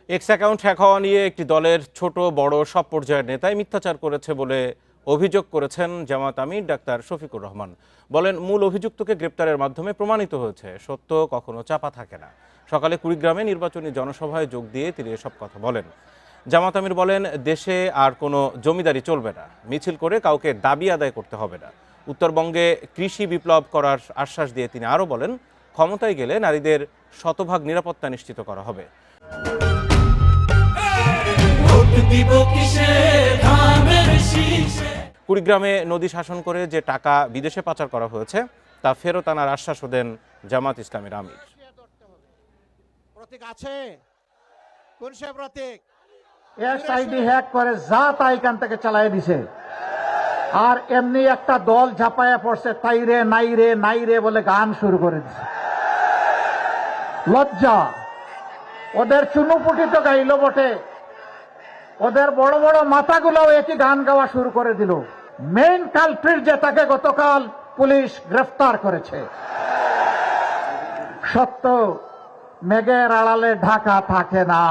X account hack হওয়া নিয়ে একটি দলের ছোট বড় সব পর্যায়ের নেতাই মিথ্যাচার করেছে বলে অভিযোগ করেছেন জামাত আমির ডাক্তার শফিকুর রহমান। বলেন, মূল অভিযুক্তকে গ্রেপ্তারের মাধ্যমে প্রমাণিত হয়েছে সত্য কখনো চাপা থাকে না। সকালে কুড়িগ্রামে নির্বাচনী জনসভায় যোগ দিয়ে তিনি এসব কথা বলেন। জামাত আমির বলেন, দেশে আর কোনো জমিদারি চলবে না, মিছিল করে কাউকে দাবি আদায় করতে হবে না। উত্তরবঙ্গে কৃষি বিপ্লব করার আশ্বাস দিয়ে তিনি আরও বলেন, ক্ষমতায় গেলে নারীদের শতভাগ নিরাপত্তা নিশ্চিত করা হবে। কুড়িগ্রামে নদী শাসন করে যে টাকা বিদেশে পাচার করা হয়েছে তা ফেরত আনার আশ্বাসও দেন জামাত ইসলামের আমির। প্রতীক আছে কোন সে প্রতীক? এসআইডি হ্যাক করে যা তাই এখান থেকে চালাই দিছে, আর এমনি একটা দল ঝাঁপায়া পড়ছে, তাই রে নাই রে নাই রে বলে গান শুরু করে দিছে। লজ্জা! ওদের চুনুপুটি তো গাইল বটে, ওদের বড় বড় মাথাগুলো একই গান গাওয়া শুরু করে দিল। মেইন কালপ্রিট যে, তাকে গতকাল পুলিশ গ্রেফতার করেছে। সত্য মেঘের আড়ালে ঢাকা থাকে না।